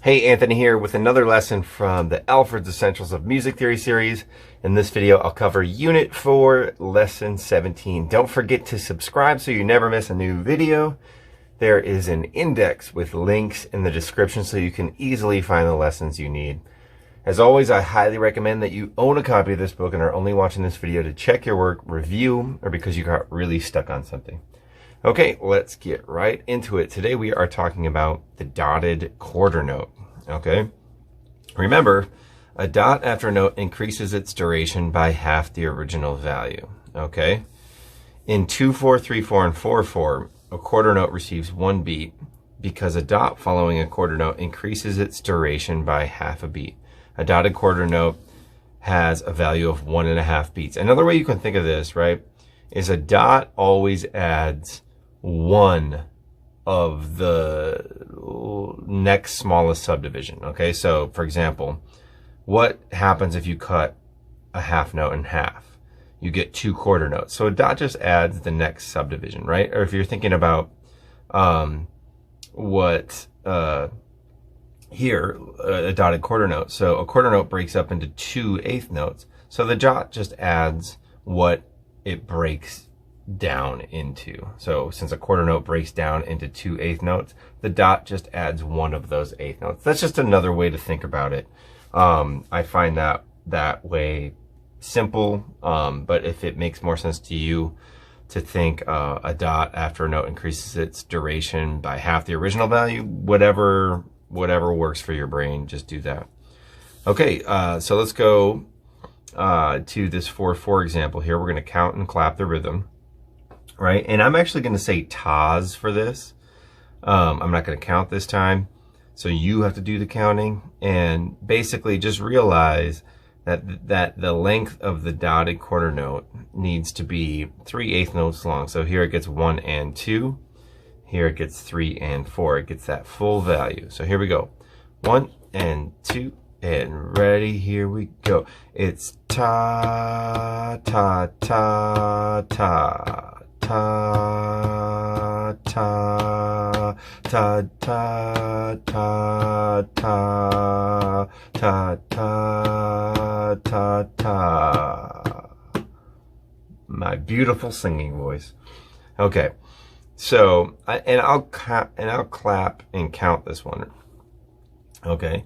Hey, Anthony here with another lesson from the Alfred's Essentials of Music Theory series. In this video, I'll cover Unit 4, Lesson 17. Don't forget to subscribe so you never miss a new video. There is an index with links in the description so you can easily find the lessons you need. As always, I highly recommend that you own a copy of this book and are only watching this video to check your work, review, or because you got really stuck on something. Okay, let's get right into it. Today we are talking about the dotted quarter note. Okay, remember, a dot after a note increases its duration by half the original value. Okay, in 2/4, 3/4, and 4/4, a quarter note receives 1 beat because a dot following a quarter note increases its duration by half a beat. A dotted quarter note has a value of 1.5 beats. Another way you can think of this, right, is a dot always adds one of the next smallest subdivision. Okay, so for example, what happens if you cut a half note in half? You get 2 quarter notes. So a dot just adds the next subdivision, right? Or if you're thinking about here, a dotted quarter note. So a quarter note breaks up into 2 eighth notes. So the dot just adds what it breaks down into. So since a quarter note breaks down into 2 eighth notes, the dot just adds one of those eighth notes. That's just another way to think about it. I find that way simple, but if it makes more sense to you to think a dot after a note increases its duration by half the original value, whatever works for your brain, just do that. Okay, so let's go to this 4/4 example here. We're going to count and clap the rhythm. Right, and I'm actually going to say tas for this. I'm not going to count this time, so you have to do the counting. And basically, just realize that the length of the dotted quarter note needs to be 3 eighth notes long. So here it gets 1 and 2. Here it gets 3 and 4. It gets that full value. So here we go. 1 and 2 and ready. Here we go. It's ta ta ta ta. Ta ta ta ta ta ta ta ta ta ta. My beautiful singing voice. Okay, so I'll clap and count this one. Okay,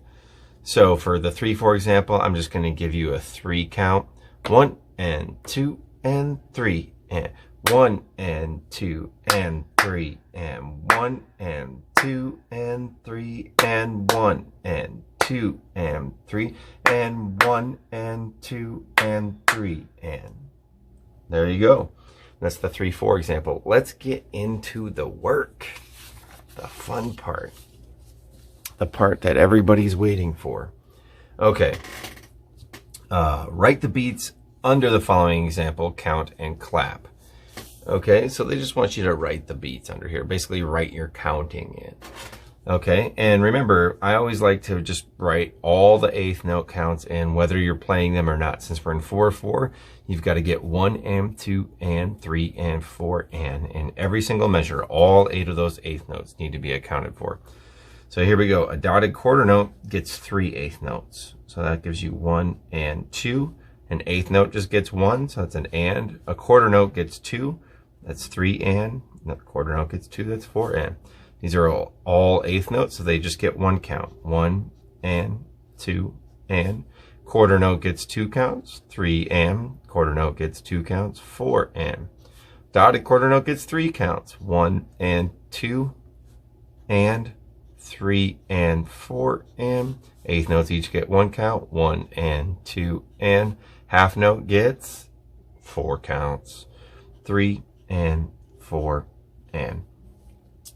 so for the 3/4 example, I'm just going to give you a 3 count. 1 and 2 and 3 and 1 and 2 and 3 and 1 and 2 and 3 and 1 and 2 and 3 and 1 and 2 and 3 and there you go. That's the 3/4 example. Let's get into the work, the fun part, the part that everybody's waiting for. Okay, write the beats under the following example, count and clap. Okay, so they just want you to write the beats under here. Basically, write your counting in. Okay, and remember, I always like to just write all the eighth note counts in, whether you're playing them or not. Since we're in 4/4, you've got to get 1 and 2 and 3 and 4 and in every single measure. All 8 of those eighth notes need to be accounted for. So here we go. A dotted quarter note gets 3 eighth notes. So that gives you 1 and 2. An eighth note just gets 1, so that's an and. A quarter note gets 2. That's 3 and. The quarter note gets 2, that's 4 and. These are all eighth notes, so they just get 1 count. 1 and 2 and. Quarter note gets 2 counts. 3 and. Quarter note gets 2 counts. 4 and. Dotted quarter note gets 3 counts. 1 and 2 and. 3 and 4 and. Eighth notes each get 1 count. 1 and 2 and. Half note gets 4 counts. 3 and 4 and.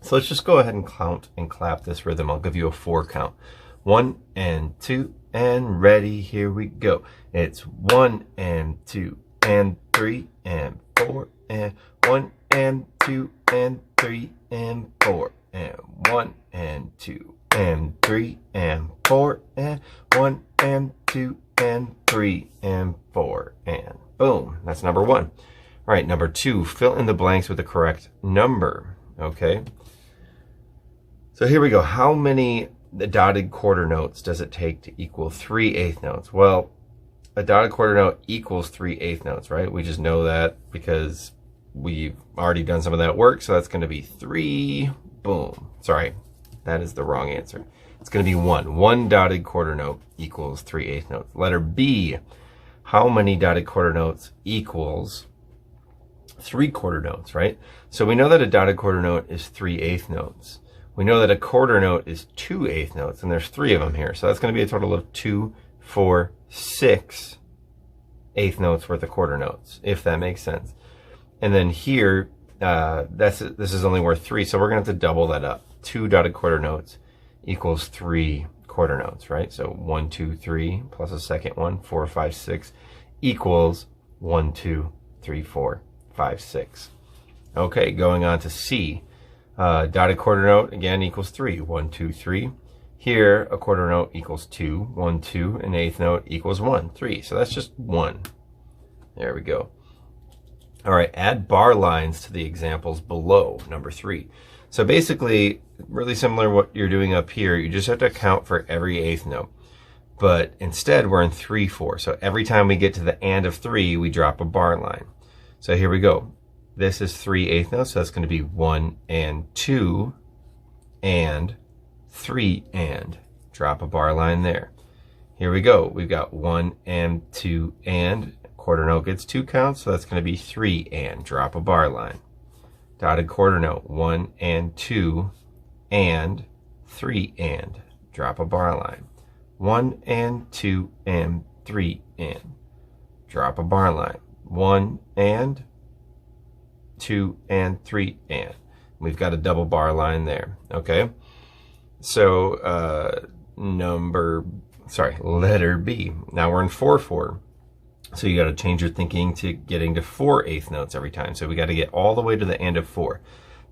So let's just go ahead and count and clap this rhythm. I'll give you a 4 count. 1 and 2 and ready, here we go. It's 1 and 2 and 3 and 4 and 1 and 2 and 3 and 4 and 1 and 2 and 3 and 4 and 1 and 2 and 3 and 4 and boom. That's number 1. All right, number 2, fill in the blanks with the correct number. Okay. So here we go. How many the dotted quarter notes does it take to equal 3/8 notes? Well, a dotted quarter note equals 3/8 notes, right? We just know that because we've already done some of that work. So that's going to be 3, boom. Sorry, that is the wrong answer. It's going to be 1. 1 dotted quarter note equals 3/8 notes. Letter B, how many dotted quarter notes equals 3 quarter notes, right? So we know that a dotted quarter note is 3/8 notes. We know that a quarter note is 2/8 notes, and there's 3 of them here. So that's going to be a total of 2, 4, 6 eighth notes worth of quarter notes, if that makes sense. And then here, this is only worth 3, so we're going to have to double that up. 2 dotted quarter notes equals 3 quarter notes, right? So 1, 2, 3 plus a second one, 4, 5, 6 equals 1, 2, 3, 4, 5, 6. Okay, going on to C. Dotted quarter note again equals 3. 1, 2, 3. Here, a quarter note equals 2. 1, 2. An eighth note equals 1, 3. So that's just 1. There we go. All right, add bar lines to the examples below, number 3. So basically, really similar to what you're doing up here. You just have to account for every eighth note. But instead, we're in 3/4. So every time we get to the and of 3, we drop a bar line. So here we go. This is 3/8 notes, so that's going to be 1 and 2 and 3 and. Drop a bar line there. Here we go. We've got 1 and 2 and. Quarter note gets 2 counts, so that's going to be 3 and. Drop a bar line. Dotted quarter note, 1 and 2 and 3 and. Drop a bar line. 1 and 2 and 3 and. Drop a bar line. 1 and 2 and 3 and. We've got a double bar line there. Okay. So letter B. Now we're in 4/4. So you got to change your thinking to getting to 4/8 notes every time. So we got to get all the way to the end of 4.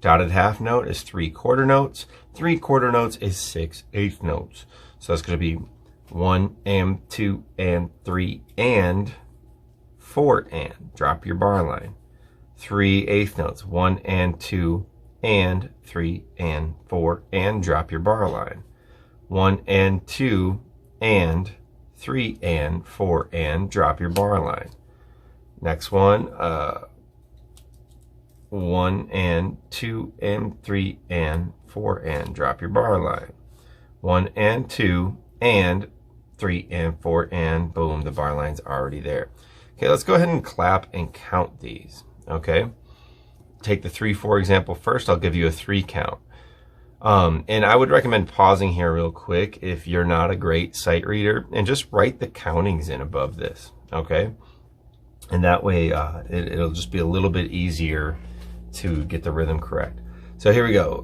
Dotted half note is 3 quarter notes. 3 quarter notes is 6/8 notes. So that's going to be 1 and 2 and 3 and 4 and. Drop your bar line. 3/8 notes. 1 and 2 and 3 and 4 and. Drop your bar line. 1 and 2 and 3 and 4 and. Drop your bar line. Next one, 1 and 2 and 3 and 4 and. Drop your bar line. 1 and 2 and 3 and 4 and. Boom, the bar line's already there. Okay, let's go ahead and clap and count these. Okay, take the 3/4 example first. I'll give you a 3 count. And I would recommend pausing here real quick if you're not a great sight reader, and just write the countings in above this. Okay, and that way it'll just be a little bit easier to get the rhythm correct. So here we go.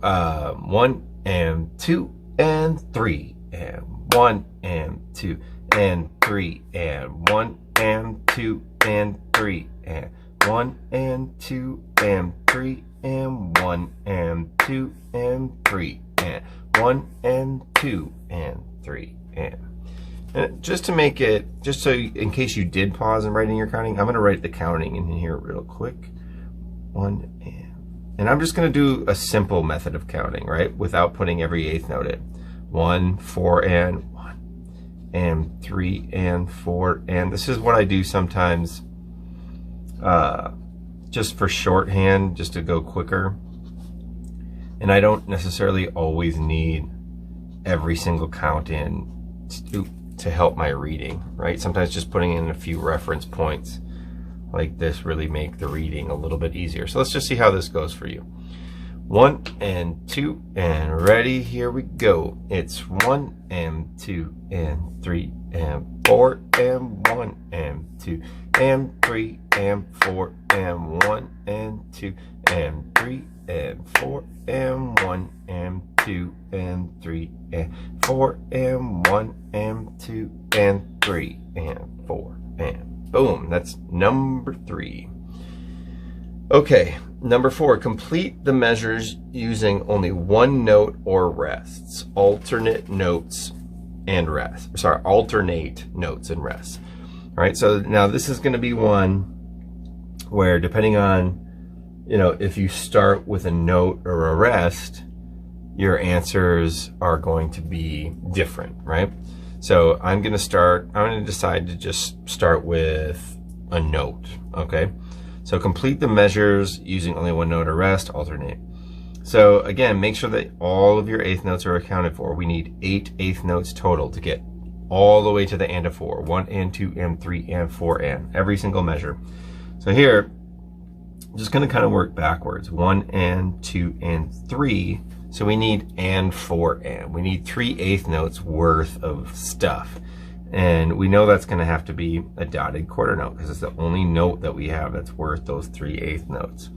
1 and 2 and 3 and 1 and 2 and 3 and 1 and 2 and 3 and 1 and 2 and 3 and 1 and 2 and 3 and 1 and 2 and 3 and just to make it, just so in case you did pause in writing your counting, I'm going to write the counting in here real quick. 1 and I'm just going to do a simple method of counting, right, without putting every eighth note in. 1, 4 and 1 and 3 and 4 and. This is what I do sometimes just for shorthand, just to go quicker. And I don't necessarily always need every single count in to help my reading, right? Sometimes just putting in a few reference points like this really make the reading a little bit easier. So let's just see how this goes for you. 1 and 2 and ready, here we go. It's 1 and 2 and 3 and 4 and 1 and 2 and 3 and 4 and 1 and 2 and 3 and 4 and 1 and 2 and 3 and 4 and 1 and 2 and 3 and 4 and boom. That's number 3. Okay, number 4, complete the measures using only one note or rests. Alternate notes and rests. Sorry, alternate notes and rests. All right, so now this is going to be one where, depending on, if you start with a note or a rest, your answers are going to be different, right? So I'm going to decide to just start with a note, okay? So complete the measures using only one note or rest, alternate. So again, make sure that all of your eighth notes are accounted for. We need 8 eighth notes total to get all the way to the and of 4. 1 and 2 and 3 and 4 and. Every single measure. So here, I'm just going to kind of work backwards. 1 and 2 and 3. So we need and 4 and. We need 3 eighth notes worth of stuff. And we know that's going to have to be a dotted quarter note because it's the only note that we have that's worth those 3 eighth notes.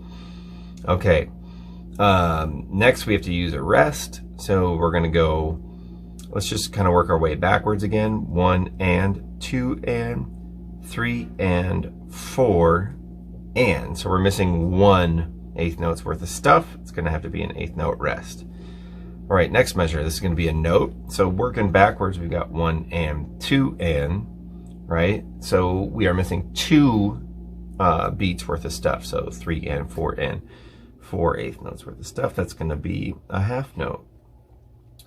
Okay. Next we have to use a rest. So we're going to go, let's just kind of work our way backwards again. 1 and 2 and 3 and 4 and. So we're missing 1 eighth note's worth of stuff. It's going to have to be an eighth note rest. All right, next measure. This is going to be a note. So working backwards, we got 1 and 2 and, right? So we are missing 2 beats worth of stuff. So 3 and 4 and. 4 eighth notes worth of stuff. That's going to be a half note.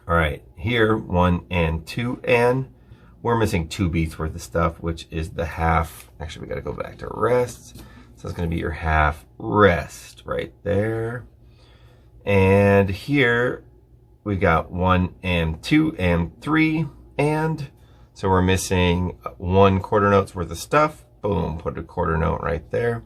All right, here 1 and 2 and we're missing 2 beats worth of stuff, which is the half. Actually, we got to go back to rest. So it's going to be your half rest right there. And here we got 1 and 2 and 3 and. So we're missing 1 quarter note's worth of stuff. Boom, put a quarter note right there.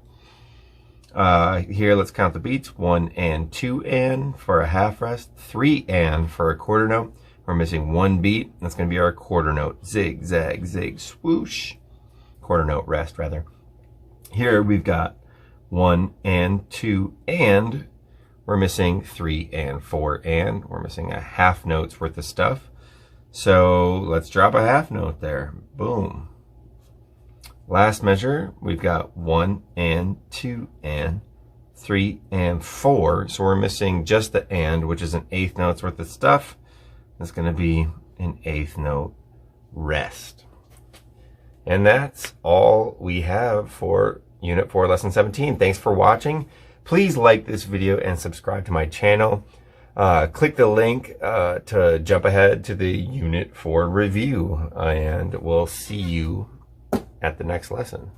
Here, let's count the beats. 1 and 2 and for a half rest. 3 and for a quarter note. We're missing 1 beat. That's going to be our quarter note. Zig, zag, zig, swoosh. Quarter note rest, rather. Here, we've got 1 and 2 and. We're missing 3 and 4 and. We're missing a half note's worth of stuff. So let's drop a half note there. Boom. Last measure, we've got 1 and 2 and 3 and 4. So we're missing just the and, which is an eighth note's worth of stuff. That's going to be an eighth note rest. And that's all we have for Unit 4, Lesson 17. Thanks for watching. Please like this video and subscribe to my channel. Click the link to jump ahead to the Unit 4 review. And we'll see you at the next lesson.